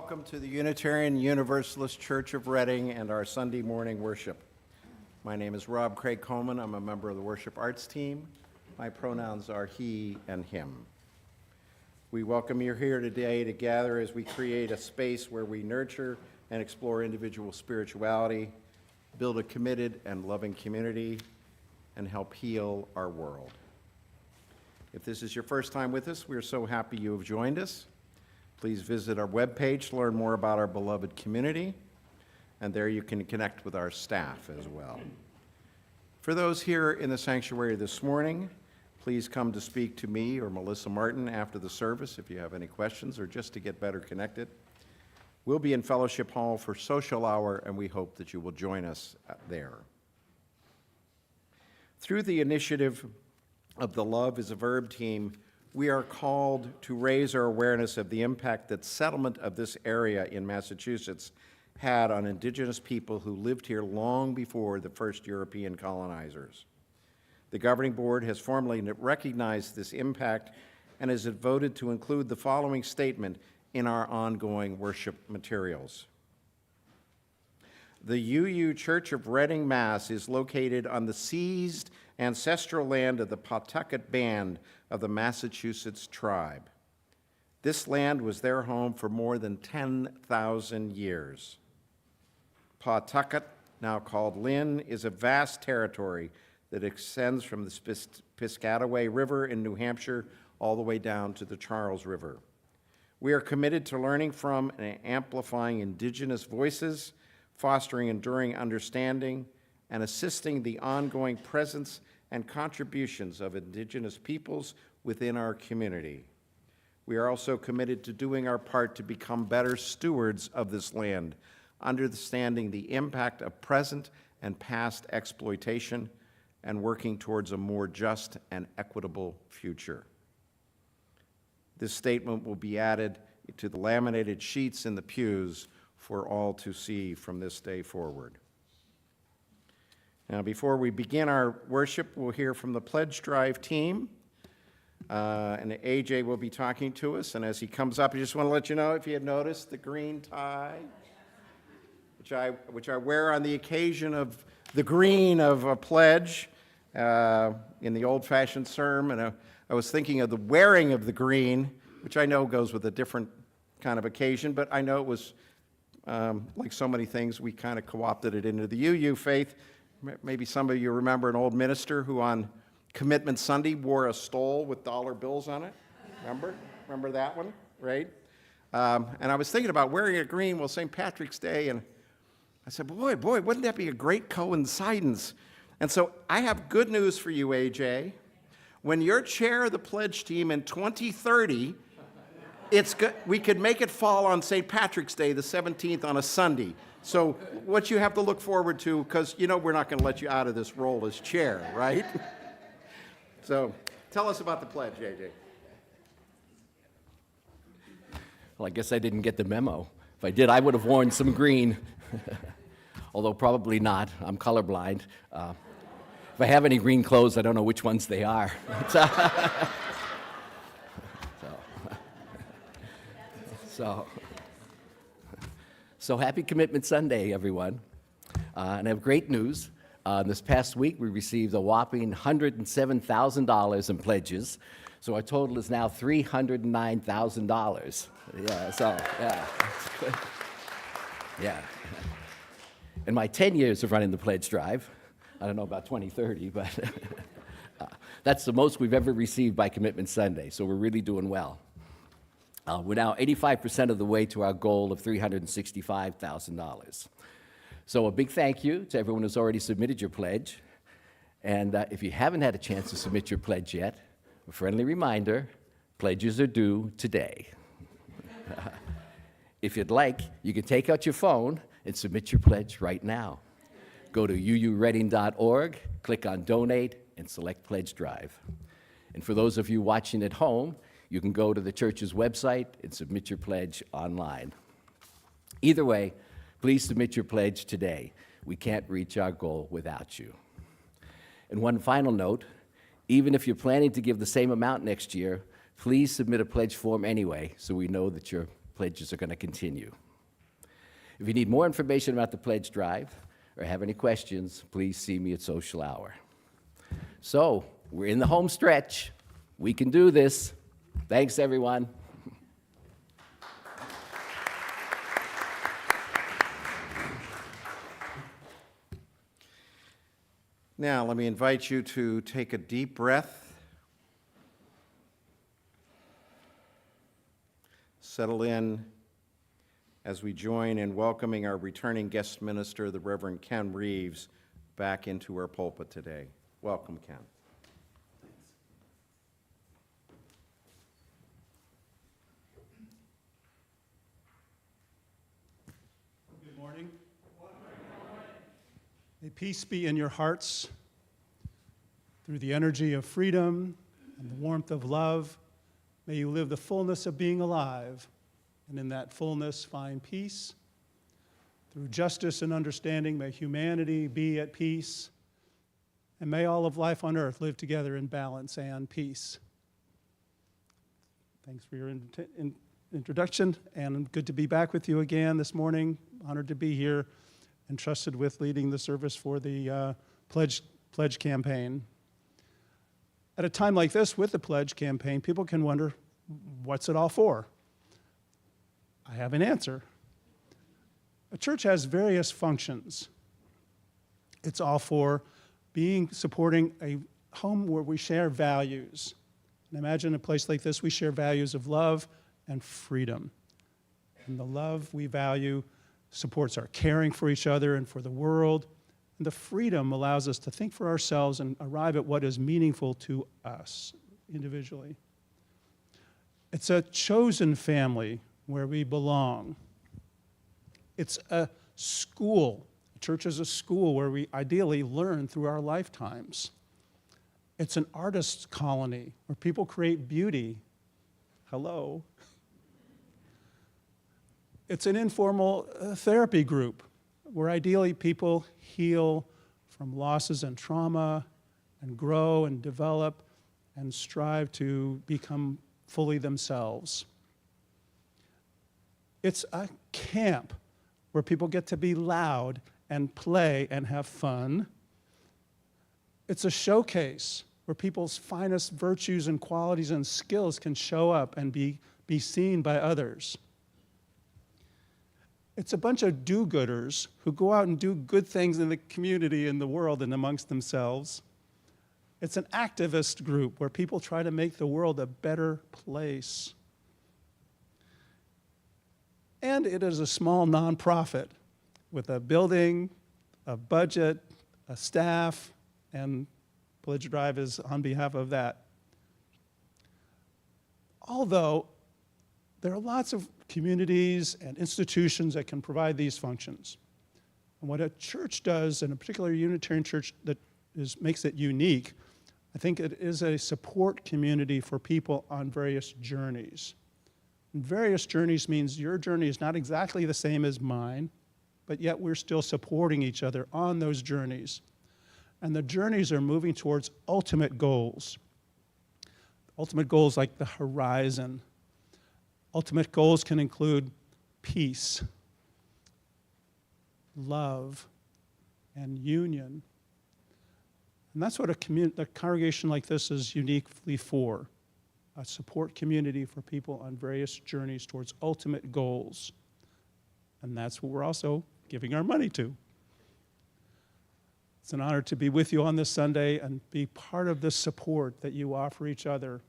Welcome to the Unitarian Universalist Church of Reading and our Sunday morning worship. My name is Rob Craig Coleman. I'm a member of the worship arts team. My pronouns are he and him. We welcome you here today to gather as we create a space where we nurture and explore individual spirituality, build a committed and loving community, and help heal our world. If this is your first time with us, we're so happy you have joined us. Please visit our webpage to learn more about our beloved community, and there you can connect with our staff as well. For those here in the sanctuary this morning, please come to speak to me or Melissa Martin after the service if you have any questions or just to get better connected. We'll be in Fellowship Hall for social hour, and we hope that you will join us there. Through the initiative of the Love is a Verb team, we are called to raise our awareness of the impact that settlement of this area in Massachusetts had on indigenous people who lived here long before the first European colonizers. The governing board has formally recognized this impact and has voted to include the following statement in our ongoing worship materials. The UU Church of Reading, Mass. Is located on the seized ancestral land of the Pawtucket Band of the Massachusetts tribe. This land was their home for more than 10,000 years. Pawtucket, now called Lynn, is a vast territory that extends from the Piscataway River in New Hampshire all the way down to the Charles River. We are committed to learning from and amplifying indigenous voices, fostering enduring understanding, and assisting the ongoing presence and contributions of indigenous peoples within our community. We are also committed to doing our part to become better stewards of this land, understanding the impact of present and past exploitation, and working towards a more just and equitable future. This statement will be added to the laminated sheets in the pews for all to see from this day forward. Now, before we begin our worship, we'll hear from the Pledge Drive team, and AJ will be talking to us. And as he comes up, I just want to let you know, if you had noticed, the green tie, which I wear on the occasion of the green of a pledge in the old-fashioned sermon. I was thinking of the wearing of the green, which I know goes with a different kind of occasion, but I know it was, like so many things, we kind of co-opted it into the UU faith. Maybe some of you remember an old minister who on Commitment Sunday wore a stole with dollar bills on it. Remember that one, right? And I was thinking about wearing a green, well, St. Patrick's Day, and I said, boy, wouldn't that be a great coincidence? And so I have good news for you, AJ. When you're chair of the pledge team in 2030, it's good. We could make it fall on St. Patrick's Day, the 17th, on a Sunday. So what you have to look forward to, because you know we're not going to let you out of this role as chair, right? So tell us about the pledge, AJ. Well, I guess I didn't get the memo. If I did, I would have worn some green, although probably not. I'm colorblind. If I have any green clothes, I don't know which ones they are. So happy Commitment Sunday, everyone. And I have great news. This past week, we received a whopping $107,000 in pledges. So our total is now $309,000. Yeah. In my 10 years of running the pledge drive, I don't know about 2030, but that's the most we've ever received by Commitment Sunday. So we're really doing well. We're now 85% of the way to our goal of $365,000. So a big thank you to everyone who's already submitted your pledge. And if you haven't had a chance to submit your pledge yet, a friendly reminder, pledges are due today. If you'd like, you can take out your phone and submit your pledge right now. Go to uureading.org, click on Donate, and select Pledge Drive. And for those of you watching at home, you can go to the church's website and submit your pledge online. Either way, please submit your pledge today. We can't reach our goal without you. And one final note, even if you're planning to give the same amount next year, please submit a pledge form anyway so we know that you're pledges are going to continue. If you need more information about the pledge drive or have any questions, please see me at social hour. So, we're in the home stretch. We can do this. Thanks, everyone. Now, let me invite you to take a deep breath. Settle in as we join in welcoming our returning guest minister, the Reverend Ken Reeves, back into our pulpit today. Welcome, Ken. Good morning. May peace be in your hearts through the energy of freedom and the warmth of love. May you live the fullness of being alive, and in that fullness find peace. Through justice and understanding, may humanity be at peace, and may all of life on earth live together in balance and peace. Thanks for your introduction, and good to be back with you again this morning. Honored to be here, entrusted with leading the service for the pledge campaign. At a time like this, with the pledge campaign, people can wonder, what's it all for? I have an answer. A church has various functions. It's all for supporting a home where we share values. And imagine a place like this, we share values of love and freedom. And the love we value supports our caring for each other and for the world. And the freedom allows us to think for ourselves and arrive at what is meaningful to us individually. It's a chosen family where we belong. It's a school. A church is a school where we ideally learn through our lifetimes. It's an artist's colony where people create beauty. Hello. It's an informal therapy group where ideally people heal from losses and trauma and grow and develop and strive to become fully themselves. It's a camp where people get to be loud and play and have fun. It's a showcase where people's finest virtues and qualities and skills can show up and be seen by others. It's a bunch of do-gooders who go out and do good things in the community, in the world, and amongst themselves. It's an activist group where people try to make the world a better place. And it is a small nonprofit with a building, a budget, a staff, and Pledge Drive is on behalf of that. Although there are lots of communities and institutions that can provide these functions. And what a church does, and a particular Unitarian church that makes it unique, I think it is a support community for people on various journeys. And various journeys means your journey is not exactly the same as mine, but yet we're still supporting each other on those journeys. And the journeys are moving towards ultimate goals. Ultimate goals like the horizon. Ultimate goals can include peace, love, and union. And that's what a congregation like this is uniquely for, a support community for people on various journeys towards ultimate goals. And that's what we're also giving our money to. It's an honor to be with you on this Sunday and be part of this support that you offer each other.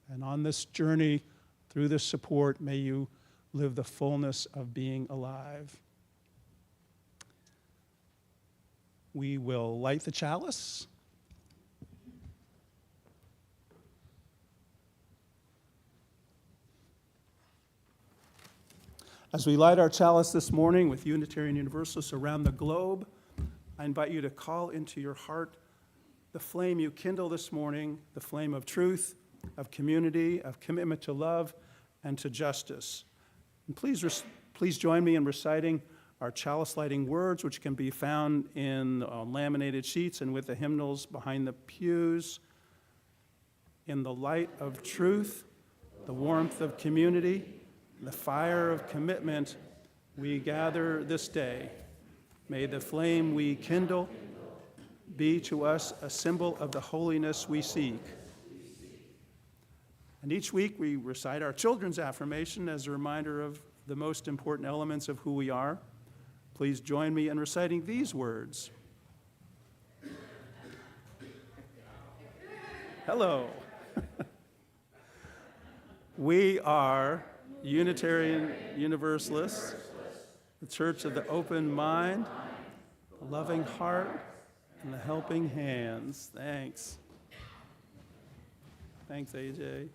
And on this journey, through this support, may you live the fullness of being alive. We will light the chalice. As we light our chalice this morning with Unitarian Universalists around the globe, I invite you to call into your heart the flame you kindle this morning, the flame of truth, of community, of commitment to love, and to justice. And please join me in reciting our chalice lighting words, which can be found in laminated sheets and with the hymnals behind the pews. In the light of truth, the warmth of community, the fire of commitment we gather this day. May the flame we kindle be to us a symbol of the holiness we seek. And each week we recite our children's affirmation as a reminder of the most important elements of who we are. Please join me in reciting these words. Hello. We are Unitarian Universalists, the Church of the Open Mind, the Loving Heart, and the Helping Hands. Thanks. Thanks, AJ.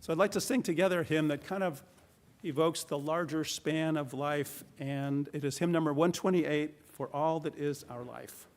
So I'd like to sing together a hymn that kind of evokes the larger span of life, and it is hymn number 128, For All That Is Our Life.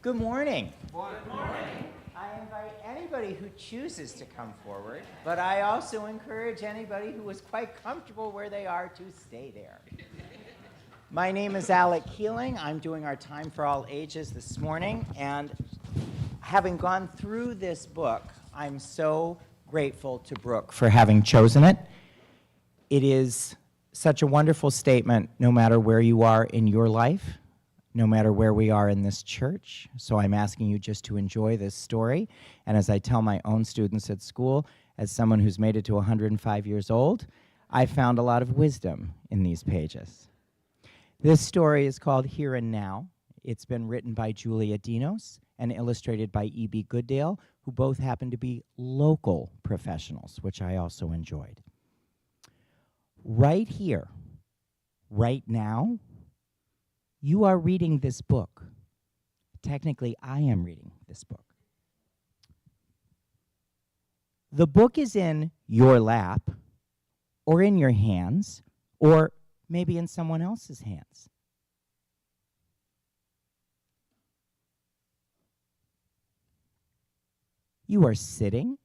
Good morning. Good morning. I invite anybody who chooses to come forward, but I also encourage anybody who is quite comfortable where they are to stay there. My name is Alec Keeling. I'm doing our Time for All Ages this morning, and having gone through this book, I'm so grateful to Brooke for having chosen it. It is such a wonderful statement no matter where you are in your life, no matter where we are in this church. So I'm asking you just to enjoy this story. And as I tell my own students at school, as someone who's made it to 105 years old, I found a lot of wisdom in these pages. This story is called Here and Now. It's been written by Julia Dinos and illustrated by E.B. Goodale, who both happen to be local professionals, which I also enjoyed. Right here, right now, you are reading this book. Technically, I am reading this book. The book is in your lap, or in your hands, or maybe in someone else's hands. You are sitting,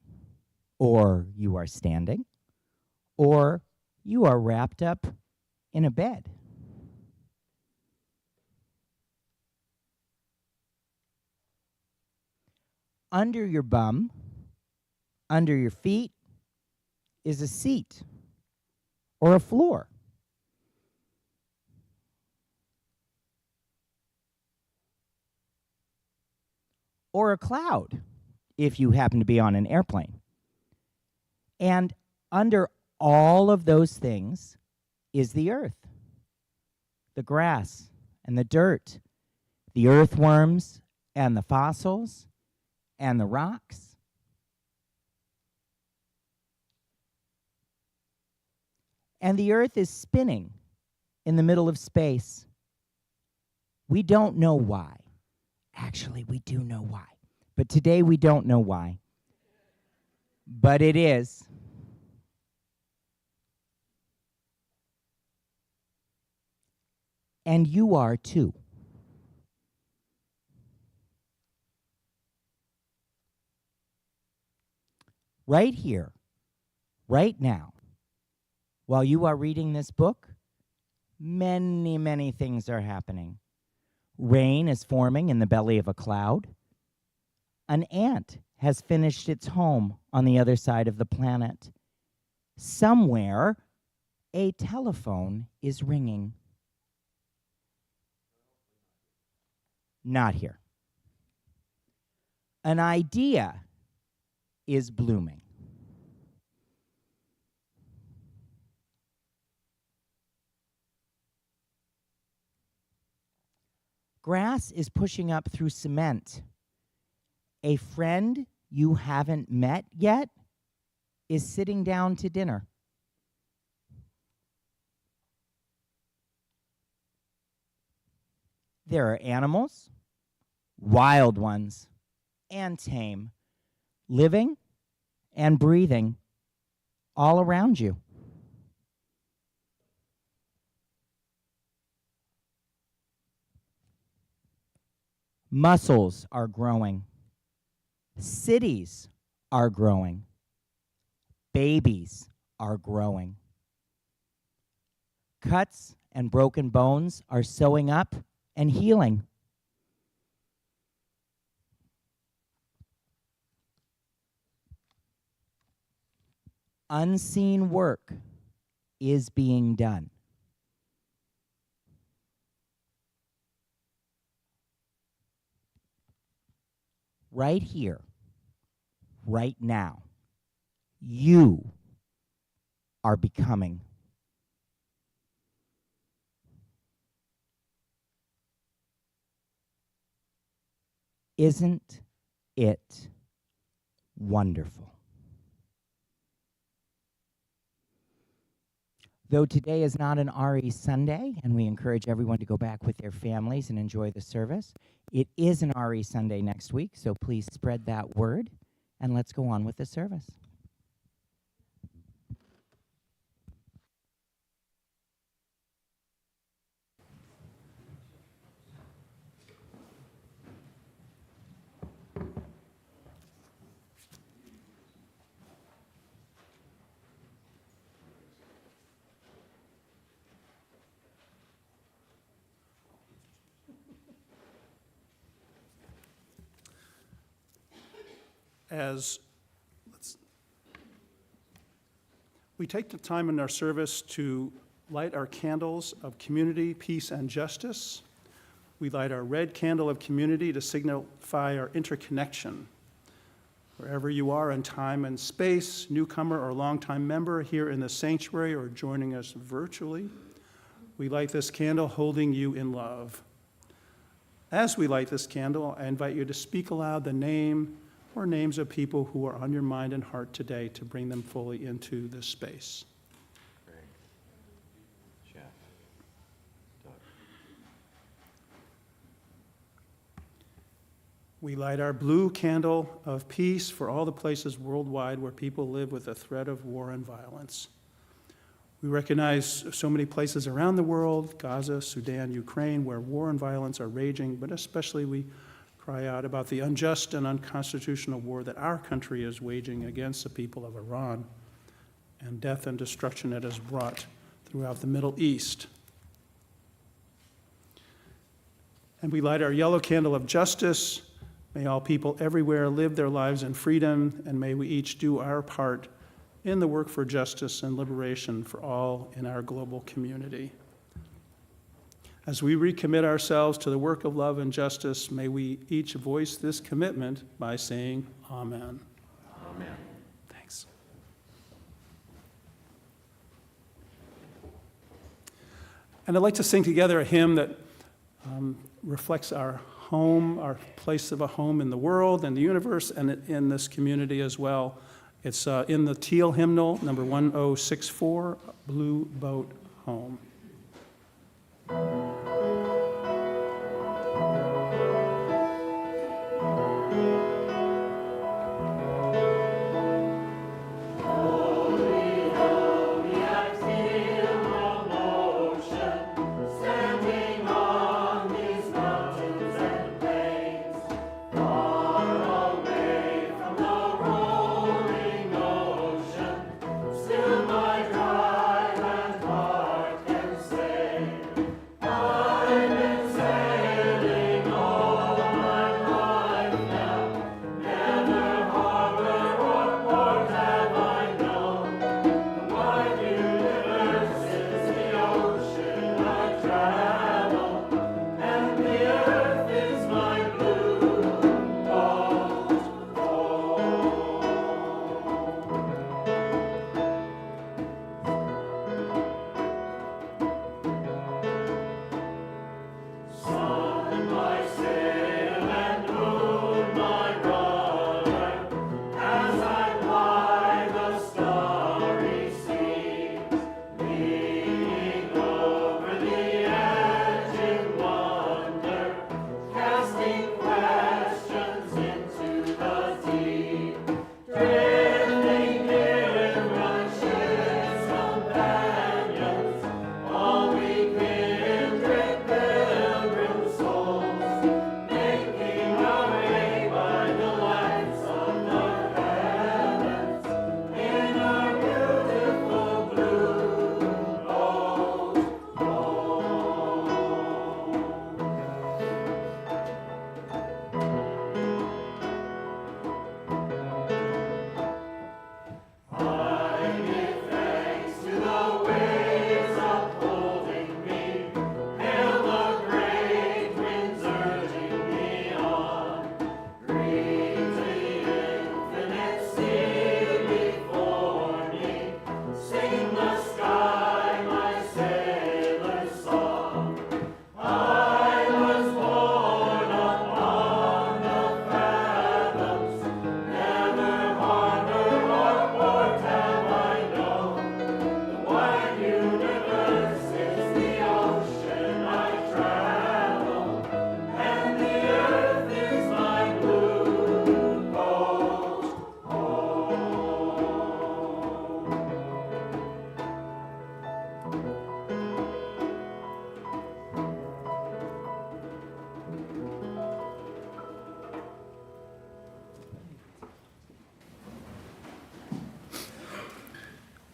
or you are standing, or you are wrapped up in a bed. Under your bum, under your feet, is a seat or a floor. Or a cloud, if you happen to be on an airplane. And under all of those things is the earth, the grass and the dirt, the earthworms and the fossils and the rocks. And the earth is spinning in the middle of space. We don't know why. Actually, we do know why. But today we don't know why. But it is. And you are too. Right here, right now, while you are reading this book, many, many things are happening. Rain is forming in the belly of a cloud. An ant has finished its home on the other side of the planet. Somewhere, a telephone is ringing. Not here. An idea is blooming. Grass is pushing up through cement. A friend you haven't met yet is sitting down to dinner. There are animals, wild ones, and tame, living and breathing all around you. Muscles are growing. Cities are growing. Babies are growing. Cuts and broken bones are sewing up and healing. Unseen work is being done. Right here, right now, you are becoming. Isn't it wonderful? Though today is not an RE Sunday, and we encourage everyone to go back with their families and enjoy the service, it is an RE Sunday next week, so please spread that word, and let's go on with the service. We take the time in our service to light our candles of community, peace, and justice. We light our red candle of community to signify our interconnection. Wherever you are in time and space, newcomer or longtime member here in the sanctuary or joining us virtually, we light this candle holding you in love. As we light this candle, I invite you to speak aloud the name or names of people who are on your mind and heart today to bring them fully into this space. Greg, Jeff, Doug. We light our blue candle of peace for all the places worldwide where people live with the threat of war and violence. We recognize so many places around the world, Gaza, Sudan, Ukraine, where war and violence are raging, but especially we cry out about the unjust and unconstitutional war that our country is waging against the people of Iran and death and destruction it has brought throughout the Middle East. And we light our yellow candle of justice. May all people everywhere live their lives in freedom, and may we each do our part in the work for justice and liberation for all in our global community. As we recommit ourselves to the work of love and justice, may we each voice this commitment by saying, Amen. Amen. And I'd like to sing together a hymn that reflects our home, our place of a home in the world and the universe and in this community as well. It's in the Teal hymnal, number 1064, Blue Boat Home.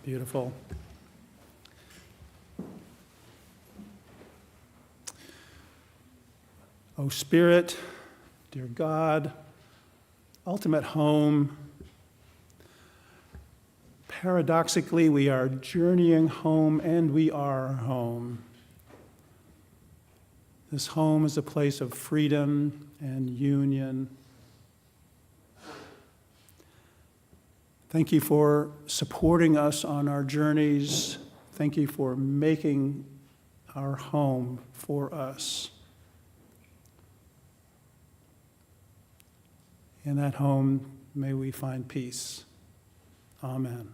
Beautiful. O Spirit, dear God, ultimate home, paradoxically, we are journeying home and we are home. This home is a place of freedom and union. Thank you for supporting us on our journeys. Thank you for making our home for us. In that home, may we find peace. Amen.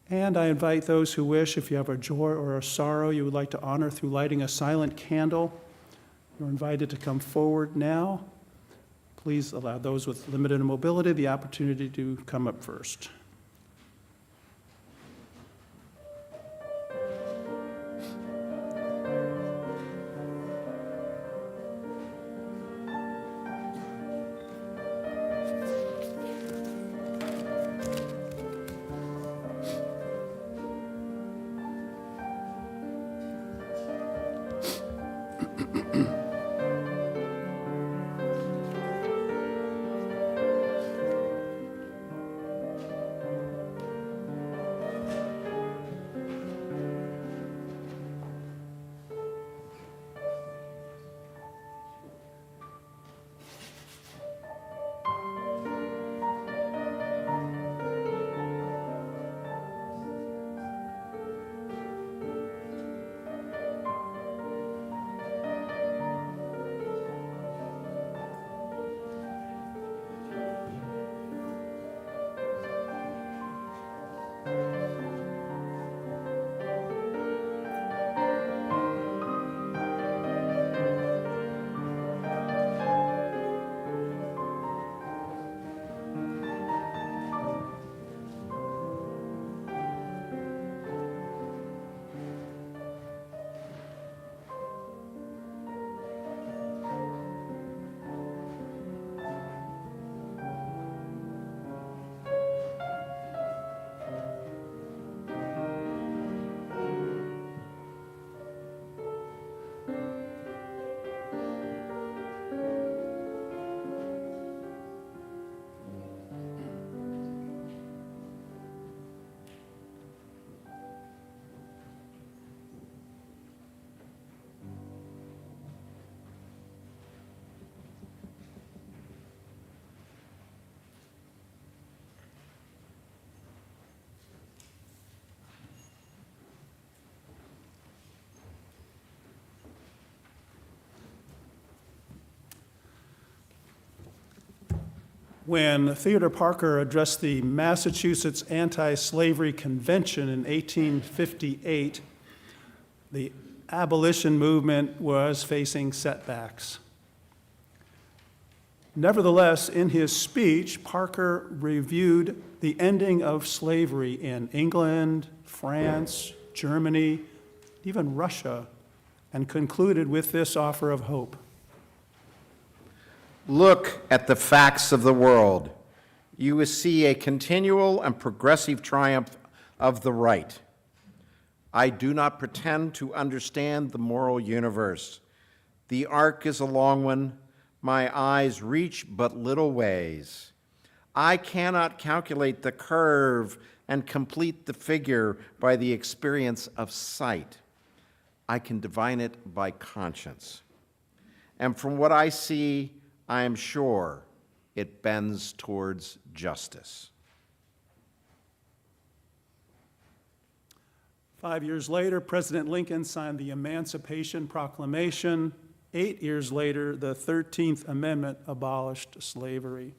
And I invite those who wish, if you have a joy or a sorrow you would like to honor through lighting a silent candle, you're invited to come forward now. Please allow those with limited mobility the opportunity to come up first. When Theodore Parker addressed the Massachusetts Anti-Slavery Convention in 1858, the abolition movement was facing setbacks. Nevertheless, in his speech, Parker reviewed the ending of slavery in England, France, Germany, even Russia, and concluded with this offer of hope. Look at the facts of the world. You will see a continual and progressive triumph of the right. I do not pretend to understand the moral universe. The arc is a long one. My eyes reach but little ways. I cannot calculate the curve and complete the figure by the experience of sight. I can divine it by conscience. And from what I see, I am sure it bends towards justice. 5 years later, President Lincoln signed the Emancipation Proclamation. 8 years later, the 13th Amendment abolished slavery.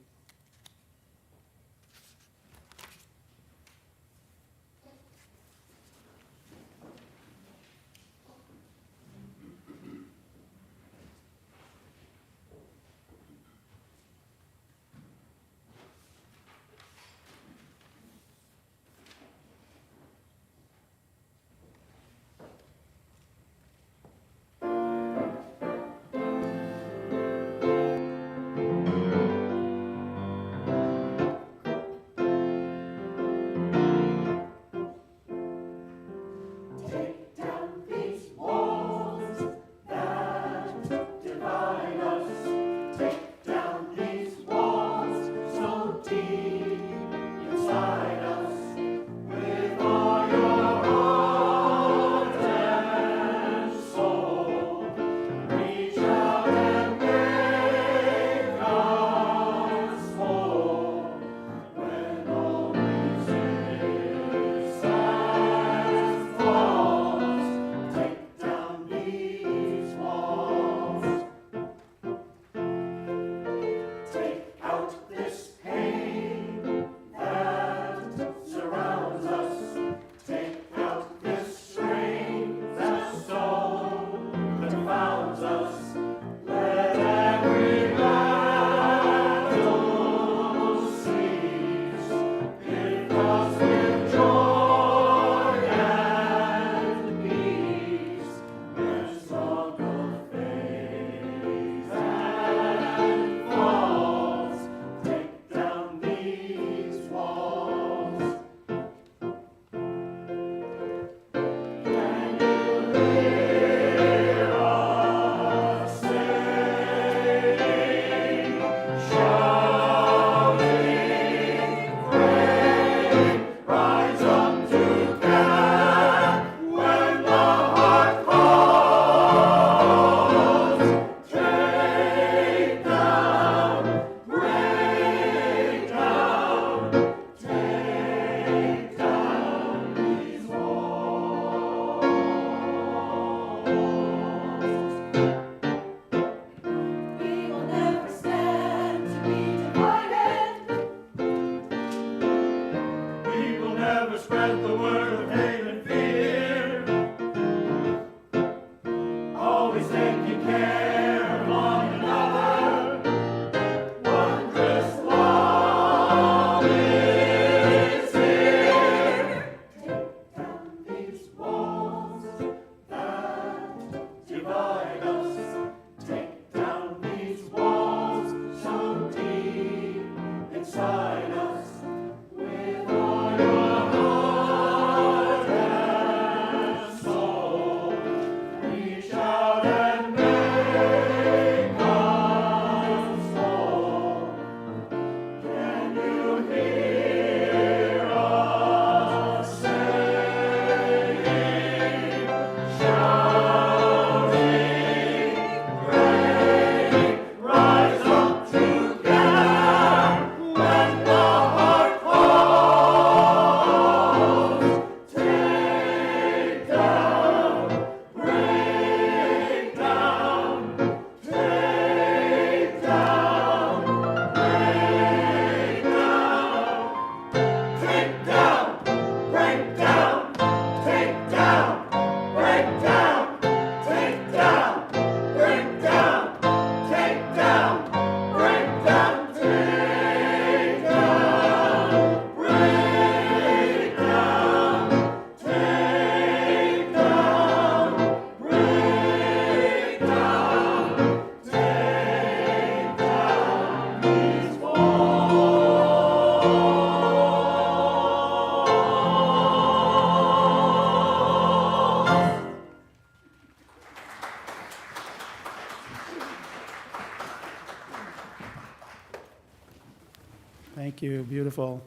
Thank you. Beautiful.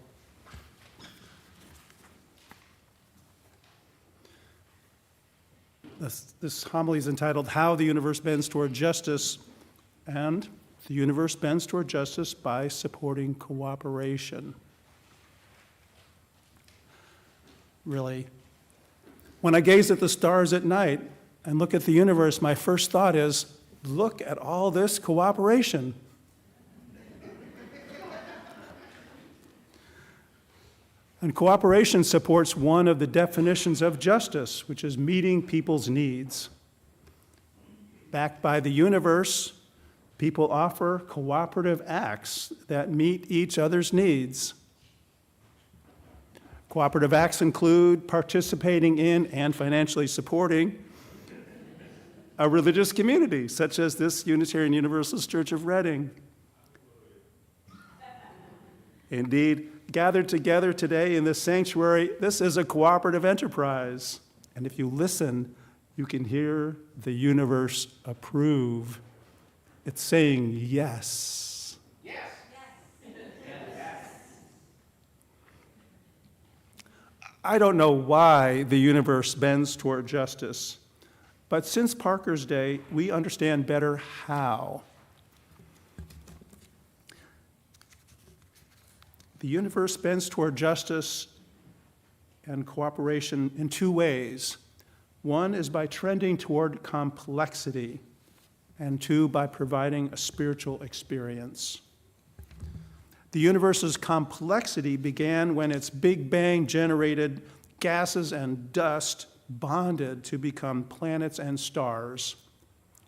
This homily is entitled, How the Universe Bends Toward Justice, and the universe bends toward justice by supporting cooperation. Really, when I gaze at the stars at night and look at the universe, my first thought is, look at all this cooperation. And cooperation supports one of the definitions of justice, which is meeting people's needs. Backed by the universe, people offer cooperative acts that meet each other's needs. Cooperative acts include participating in and financially supporting a religious community, such as this Unitarian Universalist Church of Reading. Indeed, gathered together today in this sanctuary, this is a cooperative enterprise. And if you listen, you can hear the universe approve. It's saying yes. Yes. Yes. I don't know why the universe bends toward justice, but since Parker's day, we understand better how. The universe bends toward justice and cooperation in two ways. One is by trending toward complexity, and two, by providing a spiritual experience. The universe's complexity began when its Big Bang generated gases and dust bonded to become planets and stars.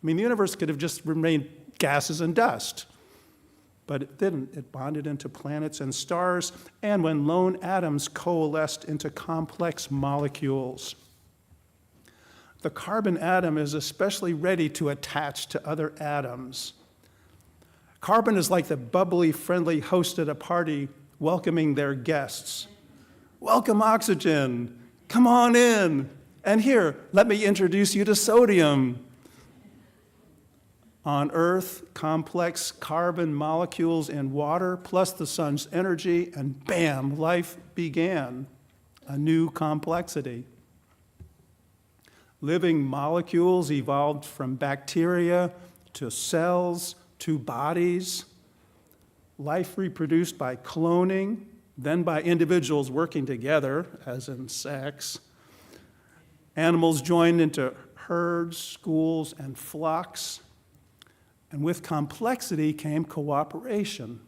I mean, the universe could have just remained gases and dust, but it didn't. It bonded into planets and stars, and when lone atoms coalesced into complex molecules. The carbon atom is especially ready to attach to other atoms. Carbon is like the bubbly, friendly host at a party welcoming their guests. Welcome, oxygen. Come on in. And here, let me introduce you to sodium. On Earth, complex carbon molecules in water, plus the sun's energy, and bam, life began. A new complexity. Living molecules evolved from bacteria to cells to bodies. Life reproduced by cloning, then by individuals working together, as in sex. Animals joined into herds, schools, and flocks. And with complexity came cooperation.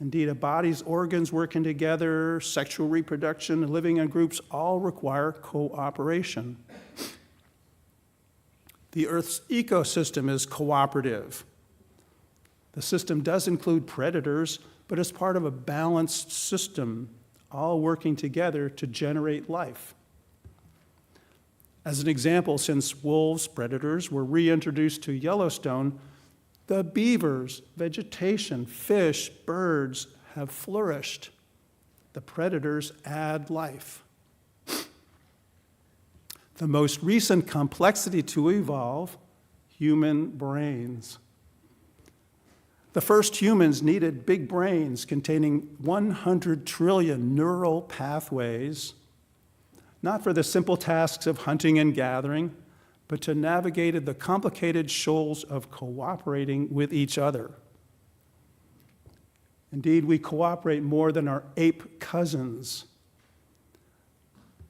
Indeed, a body's organs working together, sexual reproduction, and living in groups all require cooperation. The Earth's ecosystem is cooperative. The system does include predators, but it's part of a balanced system, all working together to generate life. As an example, since wolves, predators, were reintroduced to Yellowstone, the beavers, vegetation, fish, birds have flourished. The predators add life. The most recent complexity to evolve, human brains. The first humans needed big brains containing 100 trillion neural pathways, not for the simple tasks of hunting and gathering, but to navigate the complicated shoals of cooperating with each other. Indeed, we cooperate more than our ape cousins.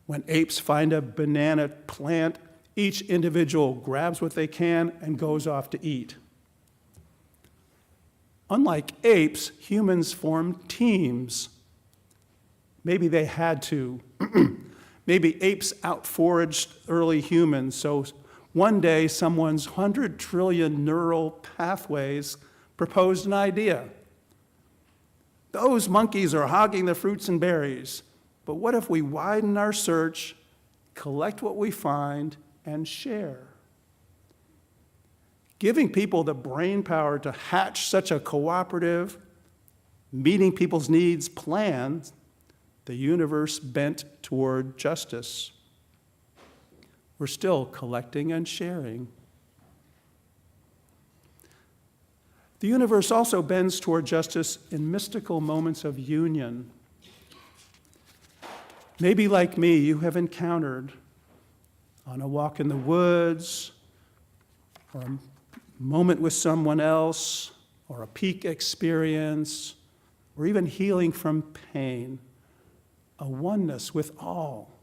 When apes find a banana plant, each individual grabs what they can and goes off to eat. Unlike apes, humans form teams. Maybe they had to. Maybe apes outforaged early humans, so one day someone's 100 trillion neural pathways proposed an idea. Those monkeys are hogging the fruits and berries, but what if we widen our search, collect what we find, and share? Giving people the brain power to hatch such a cooperative, meeting people's needs plan, the universe bent toward justice. We're still collecting and sharing. The universe also bends toward justice in mystical moments of union. Maybe like me, you have encountered on a walk in the woods, or a moment with someone else, or a peak experience, or even healing from pain, a oneness with all.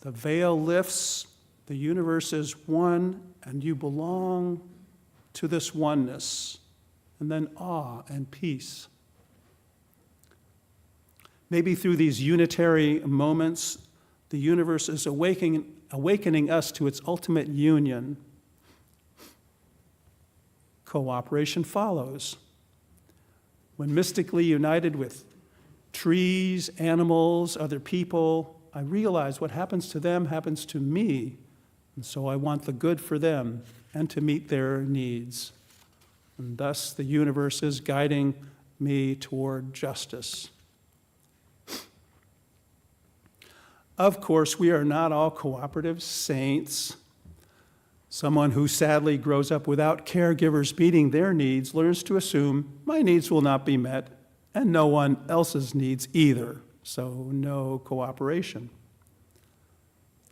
The veil lifts, the universe is one, and you belong to this oneness, and then awe and peace. Maybe through these unitary moments, the universe is awakening us to its ultimate union. Cooperation follows. When mystically united with trees, animals, other people, I realize what happens to them happens to me, and so I want the good for them and to meet their needs. And thus the universe is guiding me toward justice. Of course, we are not all cooperative saints. Someone who sadly grows up without caregivers meeting their needs learns to assume my needs will not be met and no one else's needs either, so no cooperation.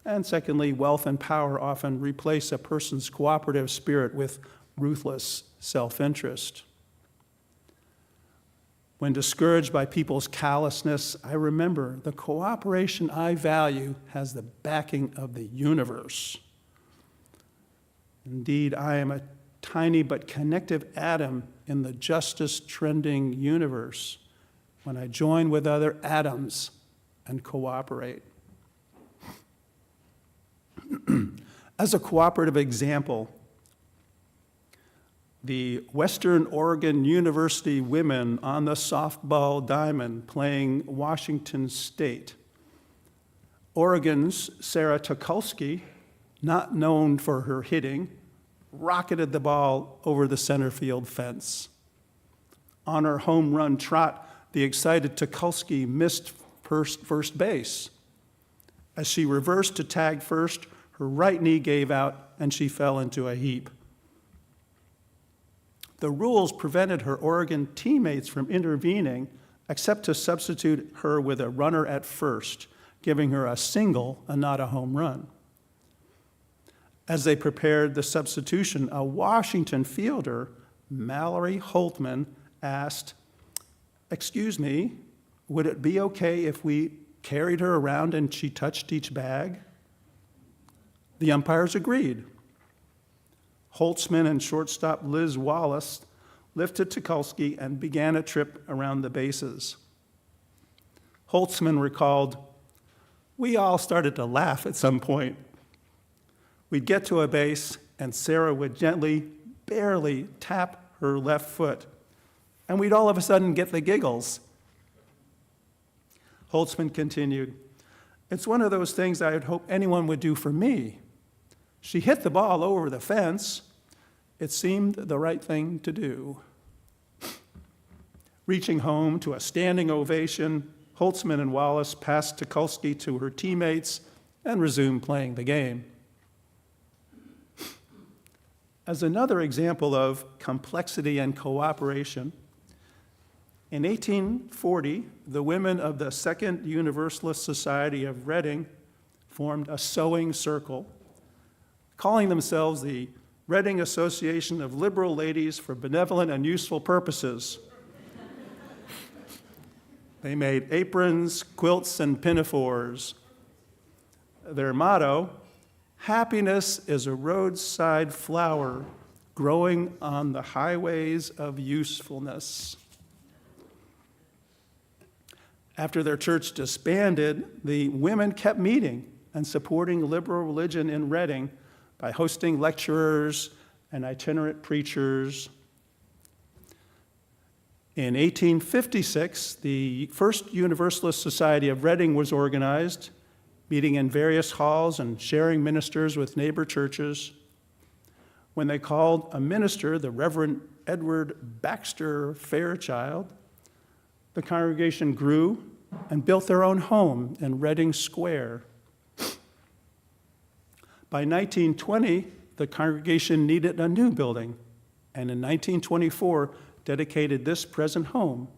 And secondly, wealth and power often replace a person's cooperative spirit with ruthless self-interest. When discouraged by people's callousness, I remember the cooperation I value has the backing of the universe. Indeed, I am a tiny but connective atom in the justice-trending universe when I join with other atoms and cooperate. As a cooperative example, the Western Oregon University women on the softball diamond playing Washington State. Oregon's Sarah Tukulski, not known for her hitting, rocketed the ball over the center field fence. On her home run trot, the excited Tukulski missed first base. As she reversed to tag first, her right knee gave out and she fell into a heap. The rules prevented her Oregon teammates from intervening except to substitute her with a runner at first, giving her a single and not a home run. As they prepared the substitution, a Washington fielder, Mallory Holtman, asked, "Excuse me, would it be okay if we carried her around and she touched each bag?" The umpires agreed. Holtzman and shortstop Liz Wallace lifted Tukulski and began a trip around the bases. Holtzman recalled, "We all started to laugh at some point. We'd get to a base, and Sarah would gently, barely tap her left foot, and we'd all of a sudden get the giggles." Holtzman continued, "It's one of those things I would hope anyone would do for me. She hit the ball over the fence. It seemed the right thing to do." Reaching home to a standing ovation, Holtzman and Wallace passed Tukulski to her teammates and resumed playing the game. As another example of complexity and cooperation, in 1840, the women of the Second Universalist Society of Reading formed a sewing circle, calling themselves the Reading Association of Liberal Ladies for Benevolent and Useful Purposes. They made aprons, quilts, and pinafores. Their motto, "Happiness is a roadside flower growing on the highways of usefulness." After their church disbanded, the women kept meeting and supporting liberal religion in Reading by hosting lecturers and itinerant preachers. In 1856, the First Universalist Society of Reading was organized, meeting in various halls and sharing ministers with neighbor churches. When they called a minister, the Reverend Edward Baxter Fairchild, the congregation grew and built their own home in Reading Square. By 1920, the congregation needed a new building, and in 1924 dedicated this present home,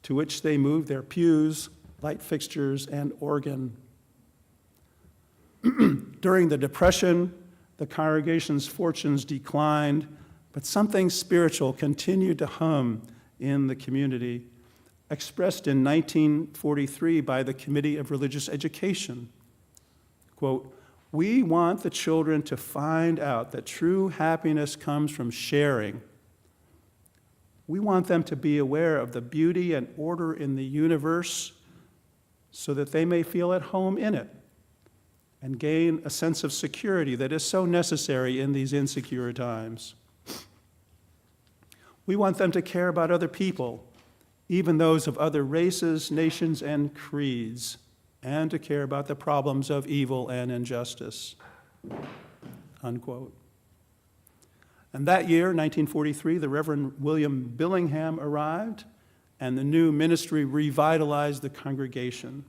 to which they moved their pews, light fixtures, and organ. During the Depression, the congregation's fortunes declined, but something spiritual continued to hum in the community, expressed in 1943 by the Committee of Religious Education. Quote, "We want the children to find out that true happiness comes from sharing. We want them to be aware of the beauty and order in the universe so that they may feel at home in it and gain a sense of security that is so necessary in these insecure times. We want them to care about other people, even those of other races, nations, and creeds, and to care about the problems of evil and injustice." Unquote. And that year, 1943, the Reverend William Billingham arrived, and the new ministry revitalized the congregation.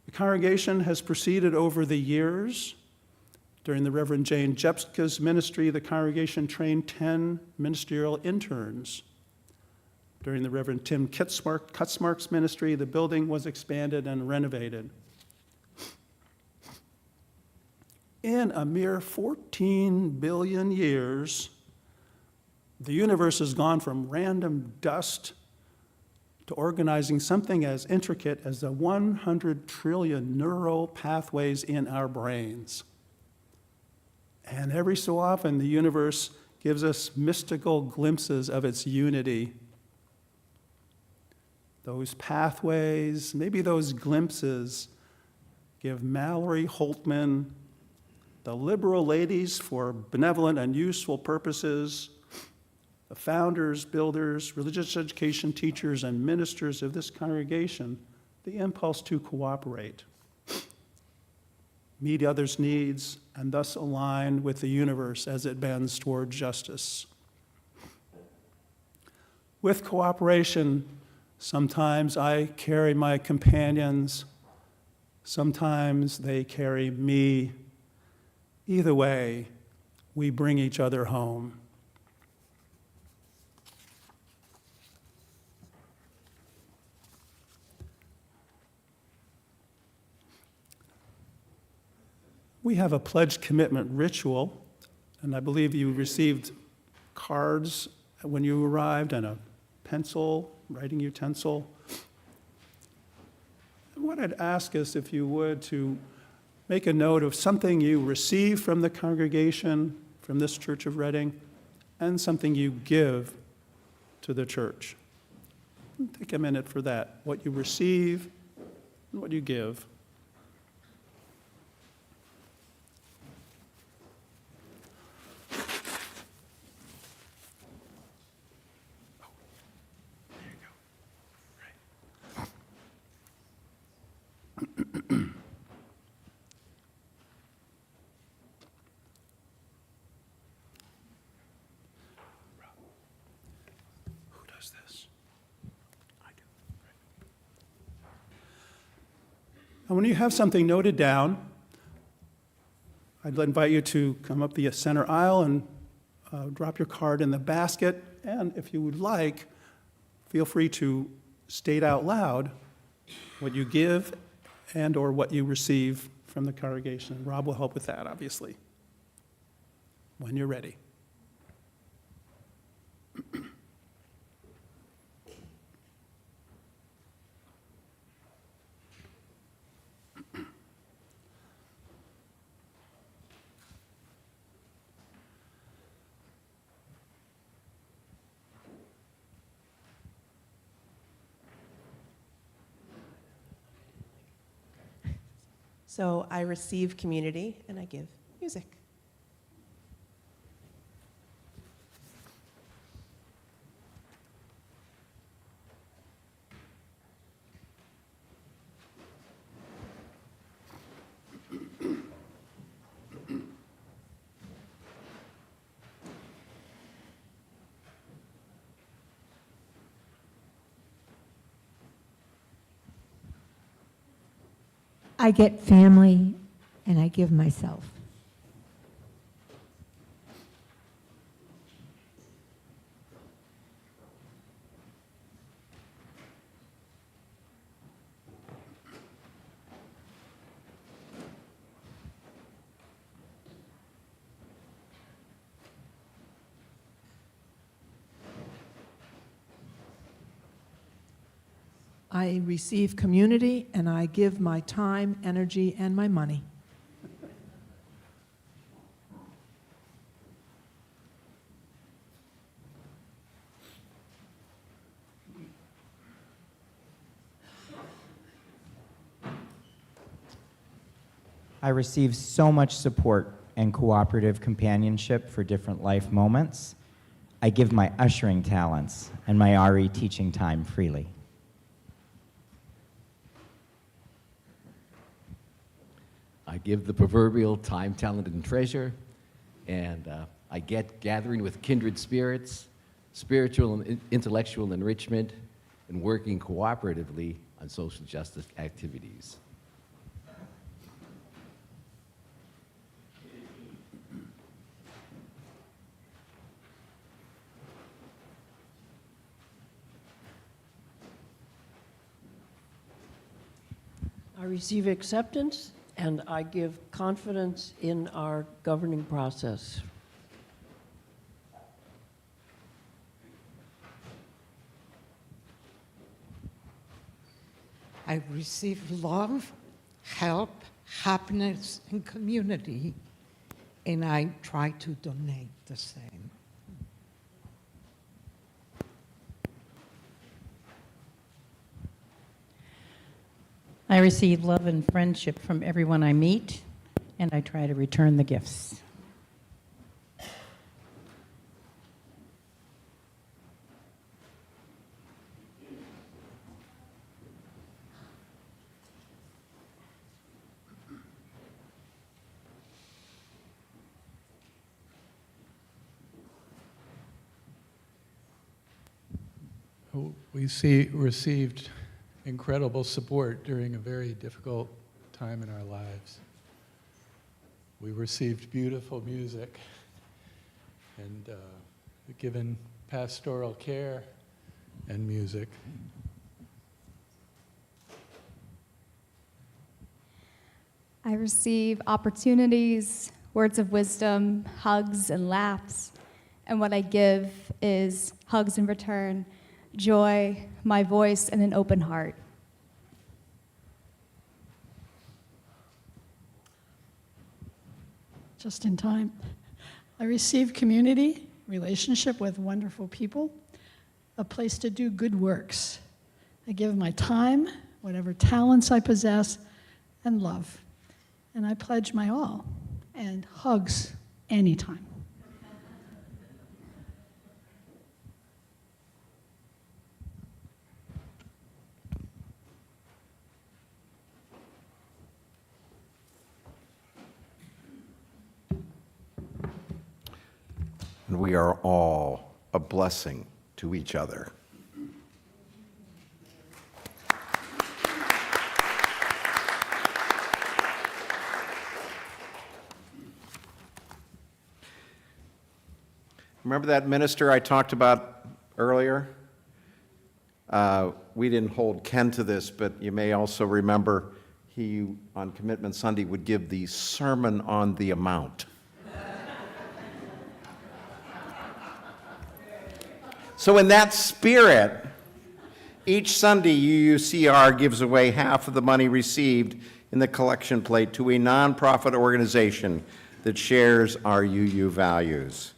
The congregation has proceeded over the years. During the Reverend Jane Jepska's ministry, the congregation trained 10 ministerial interns. During the Reverend Tim Cutsmark's ministry, the building was expanded and renovated. In a mere 14 billion years, the universe has gone from random dust to organizing something as intricate as the 100 trillion neural pathways in our brains. And every so often, the universe gives us mystical glimpses of its unity. Those pathways, maybe those glimpses, give Mallory Holtman, the liberal ladies for benevolent and useful purposes, the founders, builders, religious education teachers, and ministers of this congregation, the impulse to cooperate, meet others' needs, and thus align with the universe as it bends toward justice. With cooperation, sometimes I carry my companions, sometimes they carry me. Either way, we bring each other home. We have a pledge commitment ritual, and I believe you received cards when you arrived and a pencil, writing utensil. What I'd ask is, if you would, to make a note of something you receive from the congregation, from this Church of Reading, and something you give to the church. Take a minute for that, what you receive and what you give. And when you have something noted down, I'd invite you to come up the center aisle and drop your card in the basket. And if you would like, feel free to state out loud what you give and or what you receive from the congregation. Rob will help with that, obviously, when you're ready. So I receive community and I give music. I get family, and I give myself. I receive community, and I give my time, energy, and my money. I receive so much support and cooperative companionship for different life moments. I give my ushering talents and my RE teaching time freely. I give the proverbial time, talent, and treasure, and I get gathering with kindred spirits, spiritual and intellectual enrichment, and working cooperatively on social justice activities. I receive acceptance, and I give confidence in our governing process. I receive love, help, happiness, and community, and I try to donate the same. I receive love and friendship from everyone I meet, and I try to return the gifts. We received incredible support during a very difficult time in our lives. We received beautiful music and given pastoral care and music. I receive opportunities, words of wisdom, hugs, and laughs. And what I give is hugs in return, joy, my voice, and an open heart. Just in time. I receive community, relationship with wonderful people, a place to do good works. I give my time, whatever talents I possess, and love. And I pledge my all, and hugs anytime. And we are all a blessing to each other. Remember that minister I talked about earlier? We didn't hold Ken to this, but you may also remember he, on Commitment Sunday, would give the Sermon on the Amount. So in that spirit, each Sunday UUCR gives away half of the money received in the collection plate to a nonprofit organization that shares our UU values.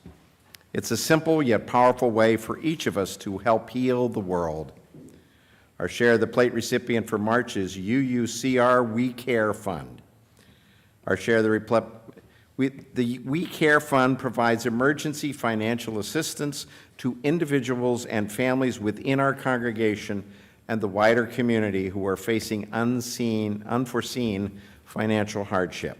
It's a simple yet powerful way for each of us to help heal the world. Our Share of the Plate recipient for March is UUCR We Care Fund. Our Share of the We Care Fund provides emergency financial assistance to individuals and families within our congregation and the wider community who are facing unforeseen financial hardship.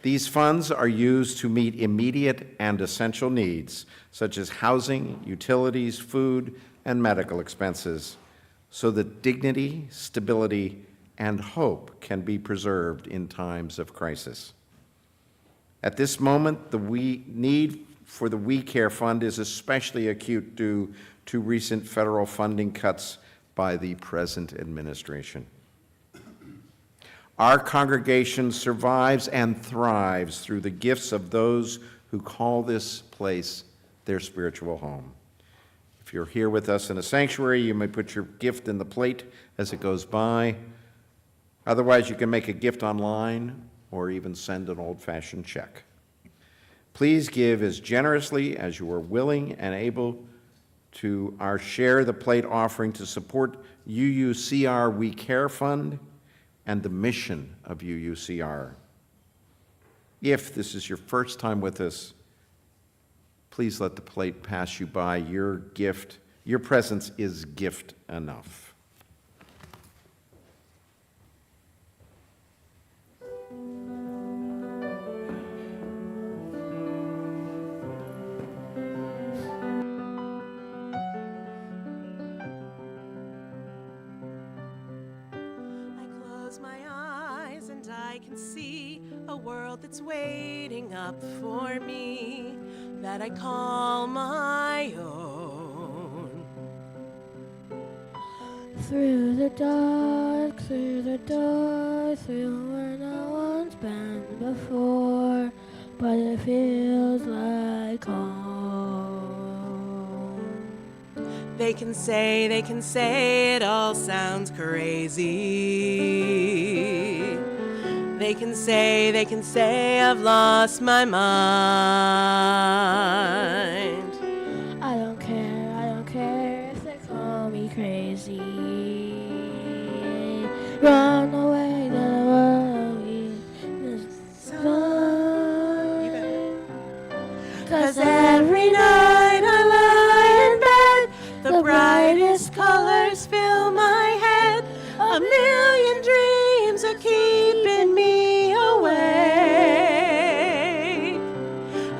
These funds are used to meet immediate and essential needs, such as housing, utilities, food, and medical expenses, so that dignity, stability, and hope can be preserved in times of crisis. At this moment, the need for the We Care Fund is especially acute due to recent federal funding cuts by the present administration. Our congregation survives and thrives through the gifts of those who call this place their spiritual home. If you're here with us in a sanctuary, you may put your gift in the plate as it goes by. Otherwise, you can make a gift online or even send an old-fashioned check. Please give as generously as you are willing and able to our Share the Plate offering to support UUCR We Care Fund and the mission of UUCR. If this is your first time with us, please let the plate pass you by. Your gift, your presence is gift enough. I can see a world that's waiting up for me that I call my own. Through the dark, through where no one's been before, but it feels like home. They can say it all sounds crazy. They can say I've lost my mind. I don't care if they call me crazy. Run away to the world we design. 'Cause every night I lie in bed, the brightest colors fill my head. A million dreams are keeping me awake.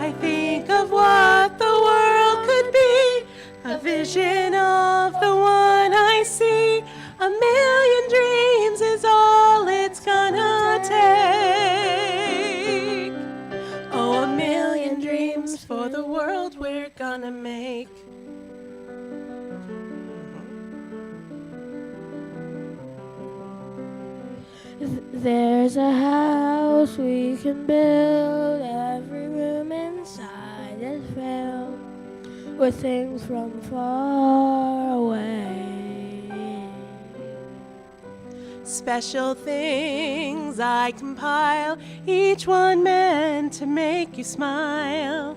I think of what the world could be, a vision of the one I see. A million dreams is all it's gonna take. Oh, a million dreams for the world we're gonna make. There's a house we can build, every room inside is filled with things from far away. Special things I compile, each one meant to make you smile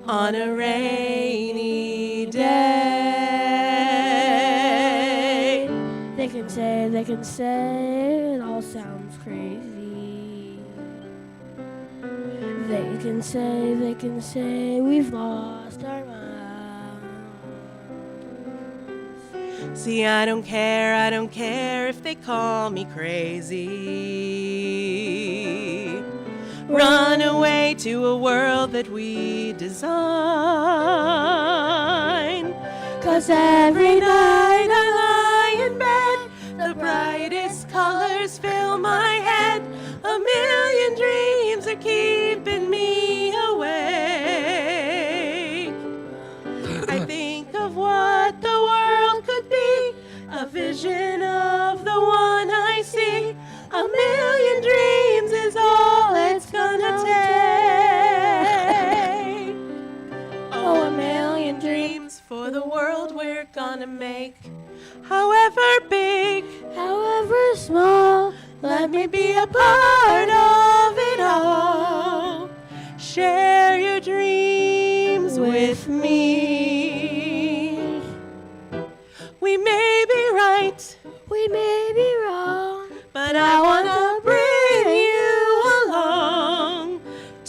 on a rainy day. They can say it all sounds crazy. They can say we've lost our minds. See, I don't care if they call me crazy. Run away to a world that we design. 'Cause every night I lie in bed, the brightest colors fill my head. A million dreams are keeping me awake. I think of what the world could be, a vision of the one I see. A million dreams is all it's gonna take. Oh, a million dreams for the world we're gonna make. However big, however small, let me be a part of it all. Share your dreams with me. We may be right, we may be wrong, but I wanna bring you along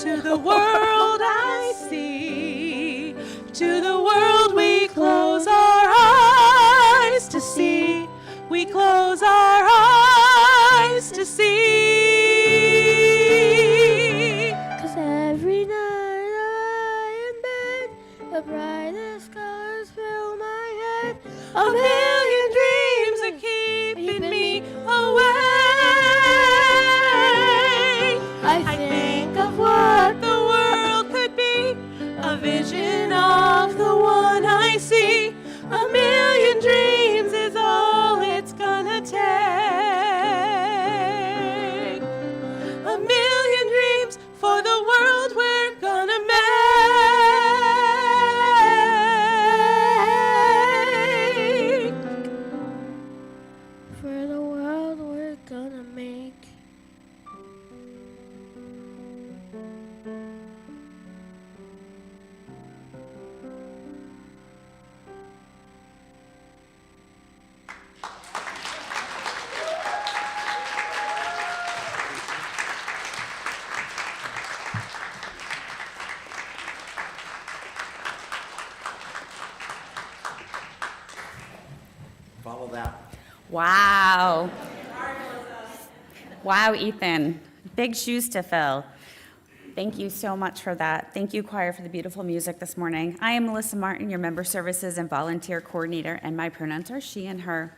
to the world I see, to the world we close our eyes to see. We close our eyes to see. 'Cause every night I lie in bed, the brightest colors fill my head. A million dreams are keeping me awake. I think of what the world could be, a vision of the one I see. A million dreams is all it's gonna take. A million dreams for the world we're gonna make. Wow. Wow, Ethan. Big shoes to fill. Thank you so much for that. Thank you, choir, for the beautiful music this morning. I am Melissa Martin, your member services and volunteer coordinator, and my pronouns are she and her.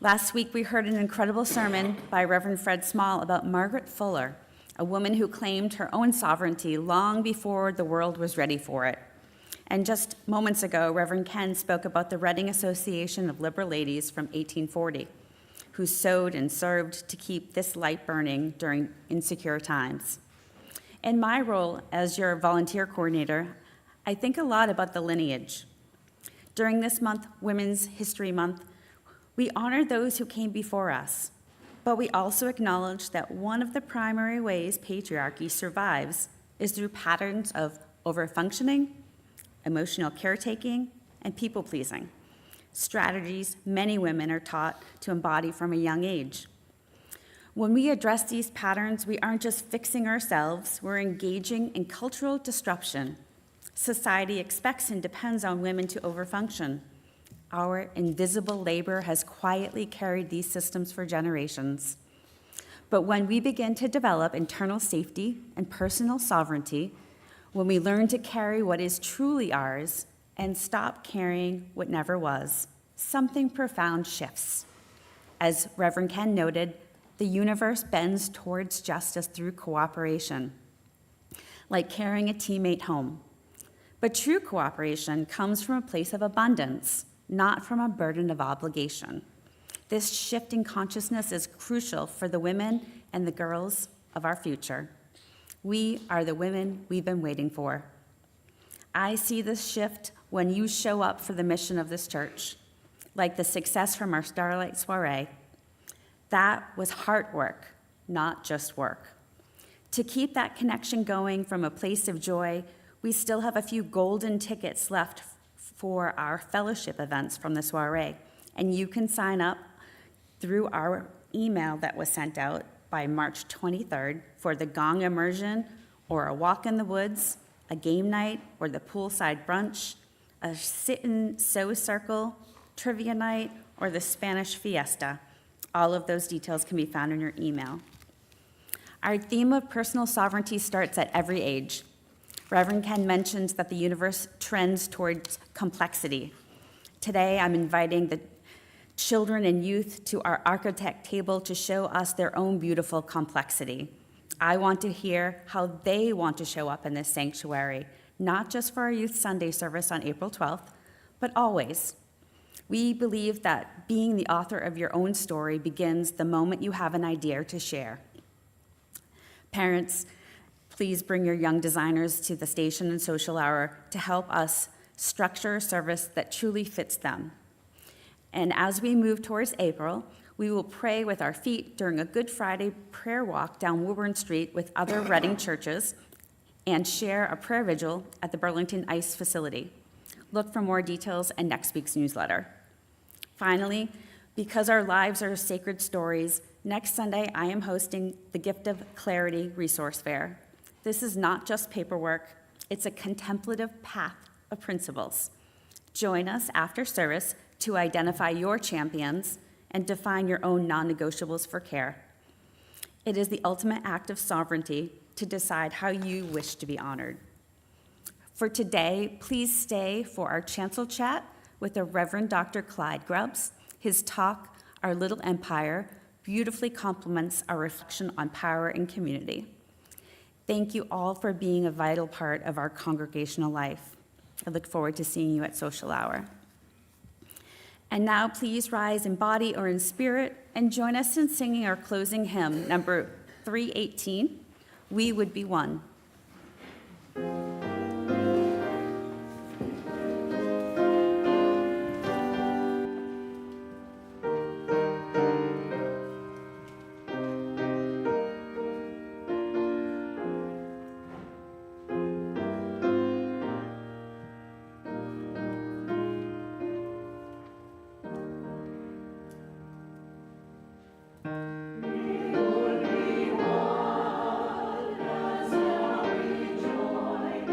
Last week, we heard an incredible sermon by Reverend Fred Small about Margaret Fuller, a woman who claimed her own sovereignty long before the world was ready for it. And just moments ago, Reverend Ken spoke about the Reading Association of Liberal Ladies from 1840, who sewed and served to keep this light burning during insecure times. In my role as your volunteer coordinator, I think a lot about the lineage. During this month, Women's History Month, we honor those who came before us, but we also acknowledge that one of the primary ways patriarchy survives is through patterns of overfunctioning, emotional caretaking, and people-pleasing, strategies many women are taught to embody from a young age. When we address these patterns, we aren't just fixing ourselves, we're engaging in cultural disruption. Society expects and depends on women to overfunction. Our invisible labor has quietly carried these systems for generations. But when we begin to develop internal safety and personal sovereignty, when we learn to carry what is truly ours and stop carrying what never was, something profound shifts. As Reverend Ken noted, the universe bends towards justice through cooperation, like carrying a teammate home. But true cooperation comes from a place of abundance, not from a burden of obligation. This shift in consciousness is crucial for the women and the girls of our future. We are the women we've been waiting for. I see this shift when you show up for the mission of this church, like the success from our Starlight Soiree. That was heart work, not just work. To keep that connection going from a place of joy, we still have a few golden tickets left for our fellowship events from the soiree, and you can sign up through our email that was sent out by March 23rd for the gong immersion or a walk in the woods, a game night or the poolside brunch, a sit-and-sew circle, trivia night, or the Spanish fiesta. All of those details can be found in your email. Our theme of personal sovereignty starts at every age. Reverend Ken mentions that the universe trends towards complexity. Today, I'm inviting the children and youth to our architect table to show us their own beautiful complexity. I want to hear how they want to show up in this sanctuary, not just for our Youth Sunday service on April 12th, but always. We believe that being the author of your own story begins the moment you have an idea to share. Parents, please bring your young designers to the station and social hour to help us structure a service that truly fits them. And as we move towards April, we will pray with our feet during a Good Friday prayer walk down Woburn Street with other Reading churches and share a prayer vigil at the Burlington ICE facility. Look for more details in next week's newsletter. Finally, because our lives are sacred stories, next Sunday I am hosting the Gift of Clarity Resource Fair. This is not just paperwork, it's a contemplative path of principles. Join us after service to identify your champions and define your own non-negotiables for care. It is the ultimate act of sovereignty to decide how you wish to be honored. For today, please stay for our chancel chat with the Reverend Dr. Clyde Grubbs. His talk, Our Little Empire, beautifully complements our reflection on power and community. Thank you all for being a vital part of our congregational life. I look forward to seeing you at social hour. And now please rise in body or in spirit and join us in singing our closing hymn, number 318, We Would Be One. We would be one, as now we join.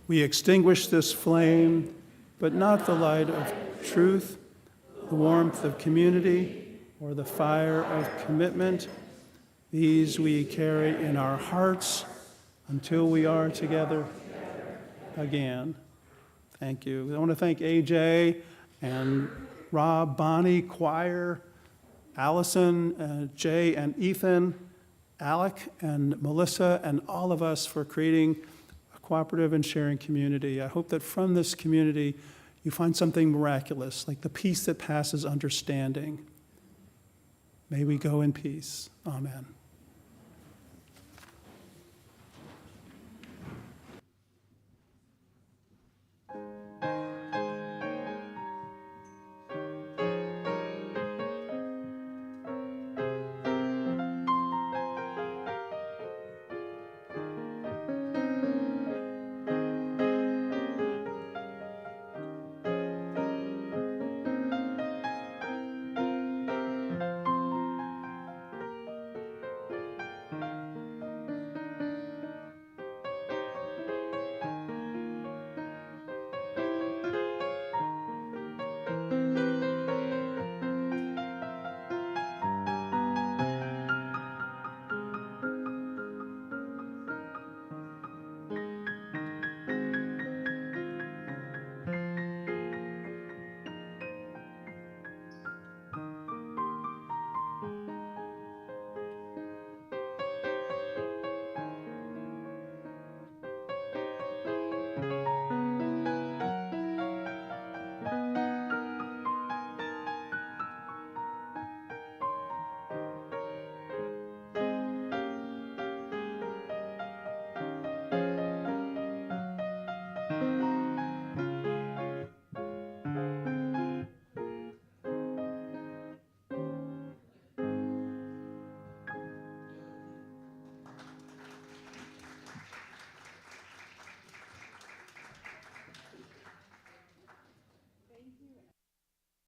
We extinguish this flame, but not the light of truth, the warmth of community, or the fire of commitment. These we carry in our hearts until we are together again. Thank you. I want to thank AJ and Rob, Bonnie, choir, Allison, Jay and Ethan, Alec and Melissa, and all of us for creating a cooperative and sharing community. I hope that from this community you find something miraculous, like the peace that passes understanding. May we go in peace. Amen.